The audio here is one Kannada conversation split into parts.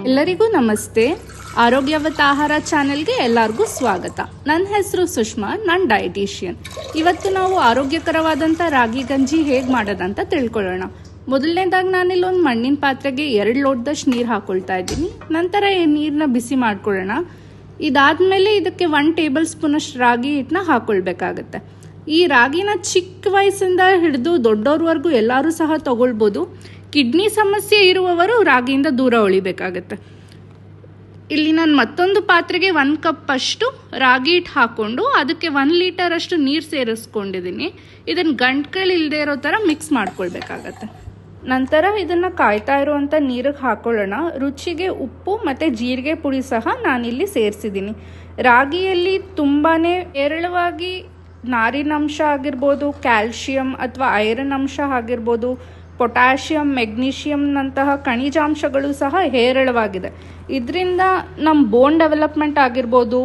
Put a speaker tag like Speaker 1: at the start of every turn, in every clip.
Speaker 1: ಎಲ್ಲರಿಗೂ ನಮಸ್ತೆ. ಆರೋಗ್ಯವತ್ತ ಆಹಾರ ಚಾನೆಲ್ಗೆ ಎಲ್ಲರಿಗೂ ಸ್ವಾಗತ. ನನ್ನ ಹೆಸರು ಸುಷ್ಮಾ, ನಾನು ಡಯಟಿಷಿಯನ್. ಇವತ್ತು ನಾವು ಆರೋಗ್ಯಕರವಾದಂಥ ರಾಗಿ ಗಂಜಿ ಹೇಗೆ ಮಾಡೋದಂತ ತಿಳ್ಕೊಳ್ಳೋಣ. ಮೊದಲನೇದಾಗಿ ನಾನಿಲ್ಲಿ ಒಂದು ಮಣ್ಣಿನ ಪಾತ್ರೆಗೆ 2 ಲೋಟದಷ್ಟು ನೀರು ಹಾಕೊಳ್ತಾ ಇದ್ದೀನಿ. ನಂತರ ಈ ನೀರನ್ನ ಬಿಸಿ ಮಾಡ್ಕೊಳ್ಳೋಣ. ಇದಾದ್ಮೇಲೆ ಇದಕ್ಕೆ 1 ಟೇಬಲ್ ಸ್ಪೂನಷ್ಟು ರಾಗಿ ಹಿಟ್ಟನ್ನ ಹಾಕೊಳ್ಬೇಕಾಗತ್ತೆ. ಈ ರಾಗಿನ ಚಿಕ್ಕ ವಯಸ್ಸಿಂದ ಹಿಡಿದು ದೊಡ್ಡವ್ರವರೆಗೂ ಎಲ್ಲರೂ ಸಹ ತಗೊಳ್ಬೋದು. ಕಿಡ್ನಿ ಸಮಸ್ಯೆ ಇರುವವರು ರಾಗಿಯಿಂದ ದೂರ ಉಳಿಬೇಕಾಗತ್ತೆ. ಇಲ್ಲಿ ನಾನು ಮತ್ತೊಂದು ಪಾತ್ರೆಗೆ 1 ಕಪ್ ಅಷ್ಟು ರಾಗಿ ಹಿಟ್ಟು ಹಾಕ್ಕೊಂಡು ಅದಕ್ಕೆ 1 ಲೀಟರ್ ಅಷ್ಟು ನೀರು ಸೇರಿಸ್ಕೊಂಡಿದ್ದೀನಿ. ಇದನ್ನು ಗಂಟುಗಳಿಲ್ಲದೆ ಇರೋ ಥರ ಮಿಕ್ಸ್ ಮಾಡ್ಕೊಳ್ಬೇಕಾಗತ್ತೆ. ನಂತರ ಇದನ್ನು ಕಾಯ್ತಾ ಇರುವಂಥ ನೀರಿಗೆ ಹಾಕೊಳ್ಳೋಣ. ರುಚಿಗೆ ಉಪ್ಪು ಮತ್ತು ಜೀರಿಗೆ ಪುಡಿ ಸಹ ನಾನಿಲ್ಲಿ ಸೇರಿಸಿದ್ದೀನಿ. ರಾಗಿಯಲ್ಲಿ ತುಂಬಾ ಹೇರಳವಾಗಿ ನಾರಿನಂಶ ಆಗಿರ್ಬೋದು, ಕ್ಯಾಲ್ಶಿಯಂ ಅಥವಾ ಐರನ್ ಅಂಶ ಆಗಿರ್ಬೋದು, ಪೊಟ್ಯಾಷಿಯಂ, ಮೆಗ್ನೀಷಿಯಂನಂತಹ ಖನಿಜಾಂಶಗಳು ಸಹ ಹೇರಳವಾಗಿದೆ. ಇದರಿಂದ ನಮ್ಮ ಬೋನ್ ಡೆವಲಪ್ಮೆಂಟ್ ಆಗಿರ್ಬೋದು,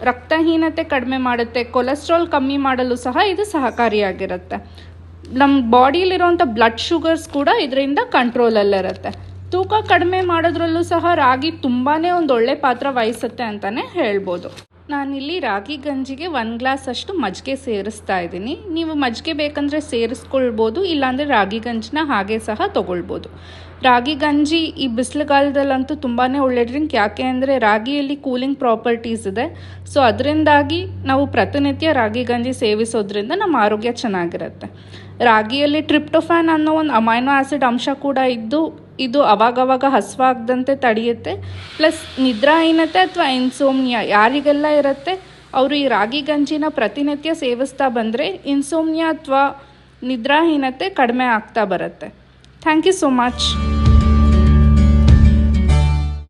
Speaker 1: ರಕ್ತಹೀನತೆ ಕಡಿಮೆ ಮಾಡುತ್ತೆ, ಕೊಲೆಸ್ಟ್ರಾಲ್ ಕಮ್ಮಿ ಮಾಡಲು ಸಹ ಇದು ಸಹಕಾರಿಯಾಗಿರುತ್ತೆ. ನಮ್ಮ ಬಾಡಿಯಲ್ಲಿರುವಂಥ ಬ್ಲಡ್ ಶುಗರ್ಸ್ ಕೂಡ ಇದರಿಂದ ಕಂಟ್ರೋಲಲ್ಲಿರುತ್ತೆ. ತೂಕ ಕಡಿಮೆ ಮಾಡೋದ್ರಲ್ಲೂ ಸಹ ರಾಗಿ ತುಂಬಾ ಒಂದು ಒಳ್ಳೆ ಪಾತ್ರ ವಹಿಸುತ್ತೆ ಅಂತಲೇ ಹೇಳ್ಬೋದು. ನಾನಿಲ್ಲಿ ರಾಗಿ ಗಂಜಿಗೆ 1 ಗ್ಲಾಸ್ ಅಷ್ಟು ಮಜ್ಜಿಗೆ ಸೇರಿಸ್ತಾ ಇದ್ದೀನಿ. ನೀವು ಮಜ್ಜಿಗೆ ಬೇಕಂದರೆ ಸೇರಿಸ್ಕೊಳ್ಬೋದು, ಇಲ್ಲಾಂದರೆ ರಾಗಿ ಗಂಜಿನ ಹಾಗೆ ಸಹ ತೊಗೊಳ್ಬೋದು. ರಾಗಿ ಗಂಜಿ ಈ ಬಿಸಿಲುಗಾಲದಲ್ಲಂತೂ ತುಂಬಾ ಒಳ್ಳೆ ಡ್ರಿಂಕ್. ಯಾಕೆ ಅಂದರೆ ರಾಗಿಯಲ್ಲಿ ಕೂಲಿಂಗ್ ಪ್ರಾಪರ್ಟೀಸ್ ಇದೆ. ಸೊ ಅದರಿಂದಾಗಿ ನಾವು ಪ್ರತಿನಿತ್ಯ ರಾಗಿ ಗಂಜಿ ಸೇವಿಸೋದ್ರಿಂದ ನಮ್ಮ ಆರೋಗ್ಯ ಚೆನ್ನಾಗಿರುತ್ತೆ. ರಾಗಿಯಲ್ಲಿ ಟ್ರಿಪ್ಟೋಫ್ಯಾನ್ ಅನ್ನೋ ಒಂದು ಅಮೈನೋ ಆ್ಯಸಿಡ್ ಅಂಶ ಕೂಡ ಇದ್ದು ಇದು ಅವಾಗವಾಗ ಹಸಿವಾಗದಂತೆ ತಡೆಯುತ್ತೆ. ಪ್ಲಸ್ ನಿದ್ರಾಹೀನತೆ ಅಥವಾ ಇನ್ಸೋಮ್ನಿಯಾ ಯಾರಿಗೆಲ್ಲ ಇರುತ್ತೆ ಅವರು ಈ ರಾಗಿ ಗಂಜಿನ ಪ್ರತಿನಿತ್ಯ ಸೇವಿಸ್ತಾ ಬಂದರೆ ಇನ್ಸೋಮ್ನಿಯಾ ಅಥವಾ ನಿದ್ರಾಹೀನತೆ ಕಡಿಮೆ ಆಗ್ತಾ ಬರುತ್ತೆ. Thank you so much.